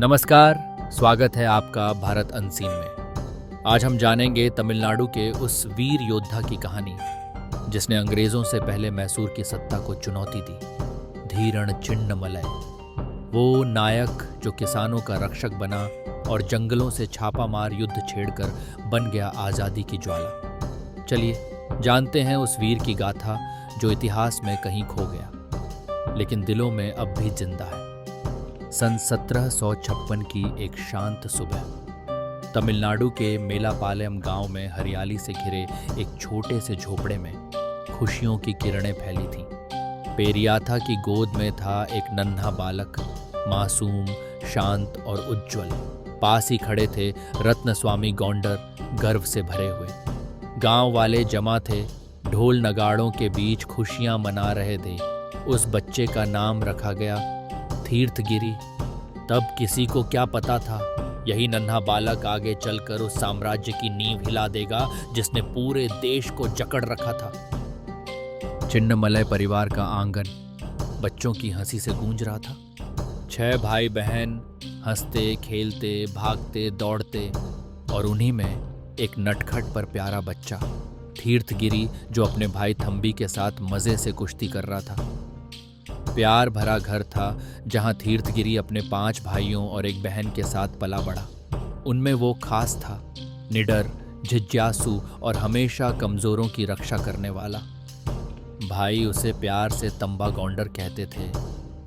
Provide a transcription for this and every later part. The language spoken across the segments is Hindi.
नमस्कार, स्वागत है आपका भारत अनसीन में। आज हम जानेंगे तमिलनाडु के उस वीर योद्धा की कहानी जिसने अंग्रेजों से पहले मैसूर की सत्ता को चुनौती दी, धीरण चिन्नमलय। वो नायक जो किसानों का रक्षक बना और जंगलों से छापामार युद्ध छेड़कर बन गया आज़ादी की ज्वाला। चलिए जानते हैं उस वीर की गाथा जो इतिहास में कहीं खो गया लेकिन दिलों में अब भी जिंदा है। सन 1756 की एक शांत सुबह तमिलनाडु के मेलापालयम गांव में हरियाली से घिरे एक छोटे से झोपड़े में खुशियों की किरणें फैली थीं। पेरियाथा की गोद में था एक नन्हा बालक, मासूम, शांत और उज्जवल। पास ही खड़े थे रत्नस्वामी गौंडर, गर्व से भरे हुए। गांव वाले जमा थे, ढोल नगाड़ों के बीच खुशियां मना रहे थे। उस बच्चे का नाम रखा गया तीर्थगिरी। तब किसी को क्या पता था यही नन्हा बालक आगे चलकर उस साम्राज्य की नींव हिला देगा जिसने पूरे देश को जकड़ रखा था। चिन्नमलय परिवार का आंगन बच्चों की हंसी से गूंज रहा था। 6 भाई बहन हंसते खेलते भागते दौड़ते और उन्हीं में एक नटखट पर प्यारा बच्चा तीर्थगिरी जो अपने भाई थम्बी के साथ मजे से कुश्ती कर रहा था। प्यार भरा घर था जहां तीर्थगिरी अपने 5 भाइयों और एक बहन के साथ पला बढ़ा। उनमें वो खास था, निडर, जिज्ञासु और हमेशा कमजोरों की रक्षा करने वाला। भाई उसे प्यार से तंबा गौंडर कहते थे।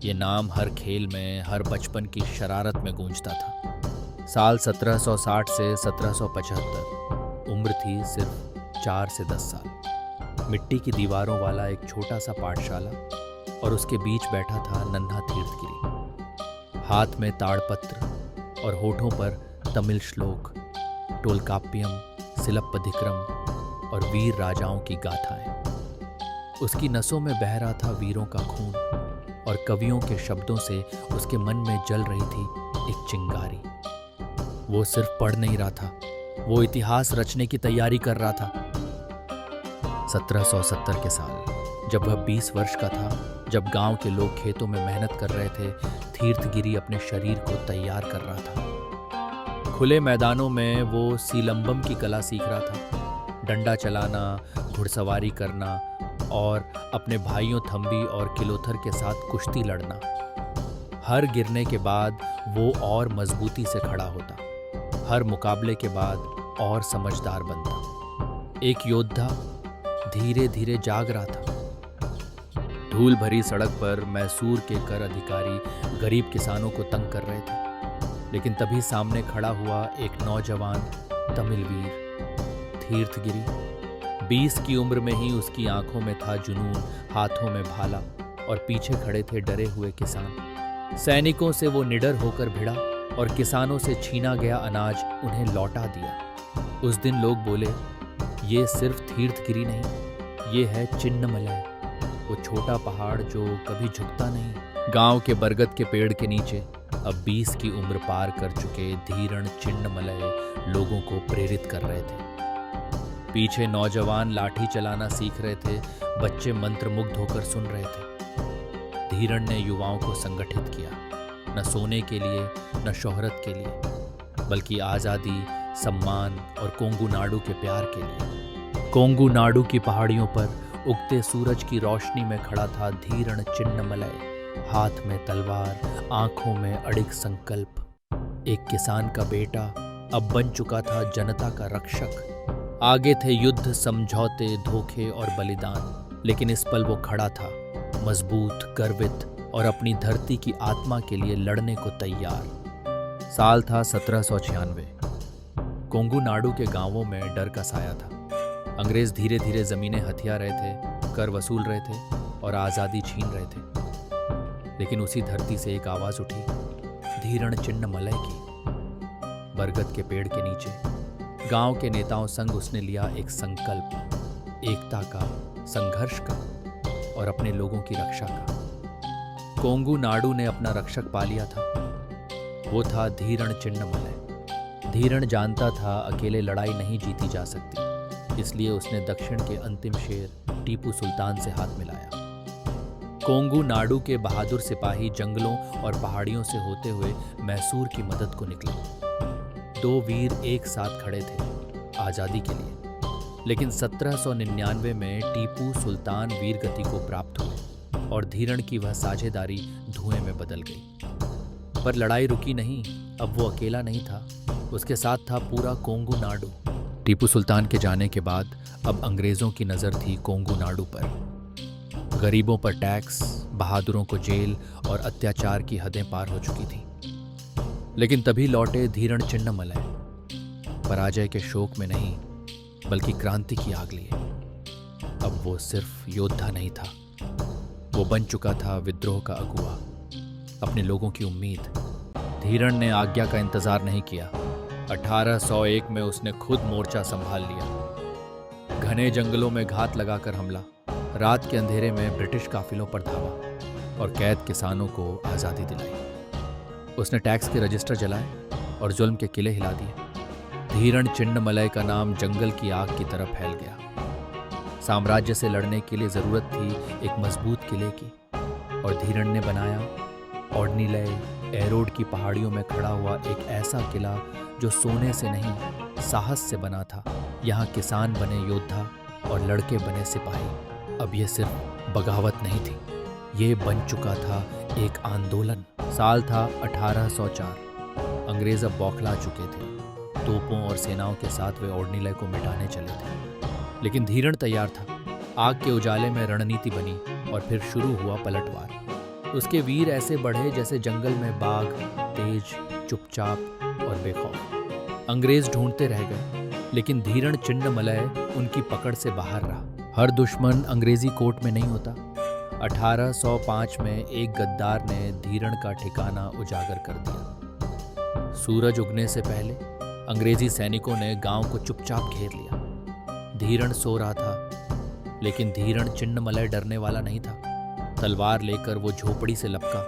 ये नाम हर खेल में, हर बचपन की शरारत में गूंजता था। साल 1760 से 1775, उम्र थी सिर्फ 4 से 10 साल। मिट्टी की दीवारों वाला एक छोटा सा पाठशाला और उसके बीच बैठा था नन्हा तीर्थगिरी। हाथ में ताड़पत्र और होठों पर तमिल श्लोक, टोलकाप्पियम, सिलप्पधिक्रम और वीर राजाओं की गाथाएं। उसकी नसों में बह रहा था वीरों का खून और कवियों के शब्दों से उसके मन में जल रही थी एक चिंगारी। वो सिर्फ पढ़ नहीं रहा था, वो इतिहास रचने की तैयारी कर रहा था। 1770 के साल जब वह 20 वर्ष का था, जब गांव के लोग खेतों में मेहनत कर रहे थे, तीर्थगिरी अपने शरीर को तैयार कर रहा था। खुले मैदानों में वो सीलंबम की कला सीख रहा था, डंडा चलाना, घुड़सवारी करना और अपने भाइयों थम्बी और किलोथर के साथ कुश्ती लड़ना। हर गिरने के बाद वो और मजबूती से खड़ा होता, हर मुकाबले के बाद और समझदार बनता। एक योद्धा धीरे धीरे जाग रहा था। धूल भरी सड़क पर मैसूर के कर अधिकारी गरीब किसानों को तंग कर रहे थे, लेकिन तभी सामने खड़ा हुआ एक नौजवान तमिल वीर तीर्थगिरी। 20 की उम्र में ही उसकी आंखों में था जुनून, हाथों में भाला और पीछे खड़े थे डरे हुए किसान। सैनिकों से वो निडर होकर भिड़ा और किसानों से छीना गया अनाज उन्हें लौटा दिया। उस दिन लोग बोले, ये सिर्फ तीर्थगिरी नहीं, ये है चिन्नमलय, वो छोटा पहाड़ जो कभी झुकता नहीं। गांव के बरगद के पेड़ के नीचे अब 20 की उम्र पार कर चुके धीरण चिन्नमलय लोगों को प्रेरित कर रहे थे। पीछे नौजवान लाठी चलाना सीख रहे थे, बच्चे मंत्रमुग्ध होकर सुन रहे थे। धीरण ने युवाओं को संगठित किया, न सोने के लिए न शोहरत के लिए, बल्कि आज़ादी, सम्मान और कोंगू नाडु के प्यार के लिए। कोंगू नाडु की पहाड़ियों पर उगते सूरज की रोशनी में खड़ा था धीरण चिन्नमलय, हाथ में तलवार, आंखों में अडिग संकल्प। एक किसान का बेटा अब बन चुका था जनता का रक्षक। आगे थे युद्ध, समझौते, धोखे और बलिदान, लेकिन इस पल वो खड़ा था, मजबूत, गर्वित और अपनी धरती की आत्मा के लिए लड़ने को तैयार। साल था 1796। कोंगू नाडु के गांवों में डर का साया था। अंग्रेज धीरे धीरे जमीनें हथिया रहे थे, कर वसूल रहे थे और आज़ादी छीन रहे थे। लेकिन उसी धरती से एक आवाज़ उठी, धीरण चिन्नमलय की। बरगद के पेड़ के नीचे गांव के नेताओं संग उसने लिया एक संकल्प, एकता का, संघर्ष का और अपने लोगों की रक्षा का। कोंगू नाडु ने अपना रक्षक पा लिया था, वो था धीरण चिन्नमलय। धीरण जानता था अकेले लड़ाई नहीं जीती जा सकती, इसलिए उसने दक्षिण के अंतिम शेर टीपू सुल्तान से हाथ मिलाया। कोंगू नाडु के बहादुर सिपाही जंगलों और पहाड़ियों से होते हुए मैसूर की मदद को निकले। दो वीर एक साथ खड़े थे आज़ादी के लिए, लेकिन 1799 में टीपू सुल्तान वीरगति को प्राप्त हुए और धीरण की वह साझेदारी धुएं में बदल गई। पर लड़ाई रुकी नहीं। अब वो अकेला नहीं था, उसके साथ था पूरा कोंगू नाडु। टीपू सुल्तान के जाने के बाद अब अंग्रेज़ों की नज़र थी कोंगू नाडु पर। गरीबों पर टैक्स, बहादुरों को जेल और अत्याचार की हदें पार हो चुकी थी। लेकिन तभी लौटे धीरण चिन्नमलय, पराजय के शोक में नहीं बल्कि क्रांति की आग लिए। अब वो सिर्फ योद्धा नहीं था, वो बन चुका था विद्रोह का अगुआ, अपने लोगों की उम्मीद। धीरण ने आज्ञा का इंतजार नहीं किया। 1801 में उसने खुद मोर्चा संभाल लिया। घने जंगलों में घात लगाकर हमला, रात के अंधेरे में ब्रिटिश काफिलों पर धावा और कैद किसानों को आज़ादी दिलाई। उसने टैक्स के रजिस्टर जलाए और जुल्म के किले हिला दिए। धीरण चिन्नमलय का नाम जंगल की आग की तरह फैल गया। साम्राज्य से लड़ने के लिए जरूरत थी एक मजबूत किले की, और धीरण ने बनाया ऑर्निलय एरोड की पहाड़ियों में खड़ा हुआ एक ऐसा किला जो सोने से नहीं साहस से बना था। यहाँ किसान बने योद्धा और लड़के बने सिपाही। अब ये सिर्फ बगावत नहीं थी, ये बन चुका था एक आंदोलन। साल था 1804। अंग्रेज अब बौखला चुके थे। तोपों और सेनाओं के साथ वे ऑर्निलय को मिटाने चले थे, लेकिन धीरण तैयार था। आग के उजाले में रणनीति बनी और फिर शुरू हुआ पलटवार। उसके वीर ऐसे बढ़े जैसे जंगल में बाघ, तेज, चुपचाप और बेखौफ। अंग्रेज ढूंढते रह गए, लेकिन धीरण चिन्नमलय उनकी पकड़ से बाहर रहा। हर दुश्मन अंग्रेजी कोर्ट में नहीं होता। 1805 में एक गद्दार ने धीरण का ठिकाना उजागर कर दिया। सूरज उगने से पहले अंग्रेजी सैनिकों ने गांव को चुपचाप घेर लिया। धीरण सो रहा था, लेकिन धीरण चिन्नमलय डरने वाला नहीं था। तलवार लेकर वो झोपड़ी से लपका,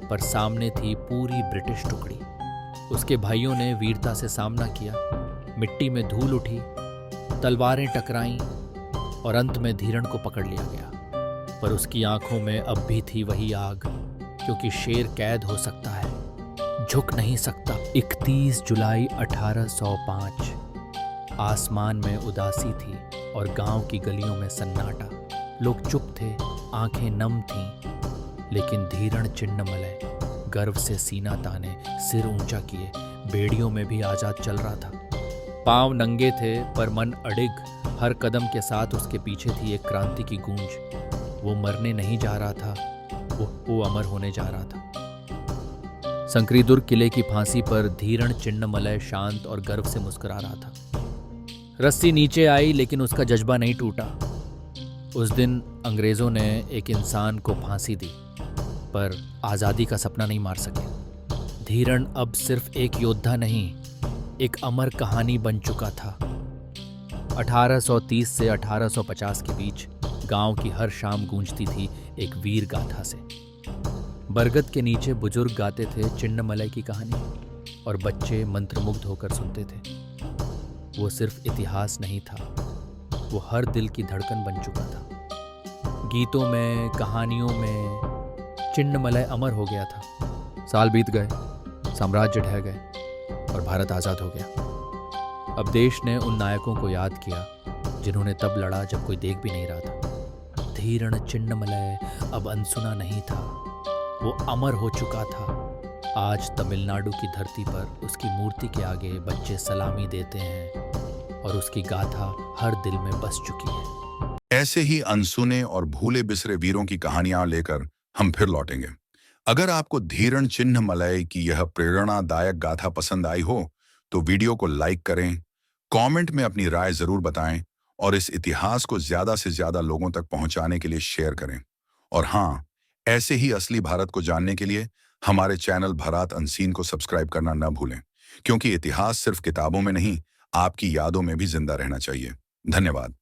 पर सामने थी पूरी ब्रिटिश टुकड़ी। उसके भाइयों ने वीरता से सामना किया। मिट्टी में धूल उठी, तलवारें टकराईं और अंत में धीरण को पकड़ लिया गया। पर उसकी आंखों में अब भी थी वही आग, क्योंकि शेर कैद हो सकता है, झुक नहीं सकता। 31 जुलाई 1805। आसमान में उदासी थी और गांव की गलियों में सन्नाटा। लोग चुप थे, आंखें नम थीं, लेकिन धीरण चिन्नमलय गर्व से सीना ताने, सिर ऊंचा किए, बेड़ियों में भी आजाद चल रहा था। पांव नंगे थे पर मन अडिग। हर कदम के साथ उसके पीछे थी एक क्रांति की गूंज। वो मरने नहीं जा रहा था, वो अमर होने जा रहा था। संक्रीदुर्ग किले की फांसी पर धीरण चिन्नमलय शांत और गर्व से मुस्कुरा रहा था। रस्सी नीचे आई, लेकिन उसका जज्बा नहीं टूटा। उस दिन अंग्रेजों ने एक इंसान को फांसी दी, पर आज़ादी का सपना नहीं मार सके। धीरण अब सिर्फ एक योद्धा नहीं, एक अमर कहानी बन चुका था। 1830 से 1850 के बीच गांव की हर शाम गूंजती थी एक वीर गाथा से। बरगद के नीचे बुजुर्ग गाते थे चिन्नमलय की कहानी, और बच्चे मंत्रमुग्ध होकर सुनते थे। वो सिर्फ इतिहास नहीं था, वो हर दिल की धड़कन बन चुका था। गीतों में, कहानियों में चिन्नमलय अमर हो गया था। साल बीत गए, साम्राज्य ढह गए और भारत आज़ाद हो गया। अब देश ने उन नायकों को याद किया जिन्होंने तब लड़ा जब कोई देख भी नहीं रहा था। धीरण चिन्नमलय अब अनसुना नहीं था, वो अमर हो चुका था। आज तमिलनाडु की धरती पर उसकी मूर्ति के आगे बच्चे सलामी देते हैं और उसकी गाथा हर दिल में बस चुकी है। ऐसे ही अनसुने और भूले बिसरे वीरों की कहानियां लेकर हम फिर लौटेंगे। अगर आपको धीरण चिन्नमलय की यह प्रेरणादायक गाथा पसंद आई हो तो वीडियो को लाइक करें, कमेंट में अपनी राय जरूर बताएं और इस इतिहास को ज्यादा से ज्यादा लोगों तक पहुंचाने के लिए शेयर करें। और हाँ, ऐसे ही असली भारत को जानने के लिए हमारे चैनल भारत अनसीन को सब्सक्राइब करना न भूलें, क्योंकि इतिहास सिर्फ किताबों में नहीं, आपकी यादों में भी जिंदा रहना चाहिए। धन्यवाद।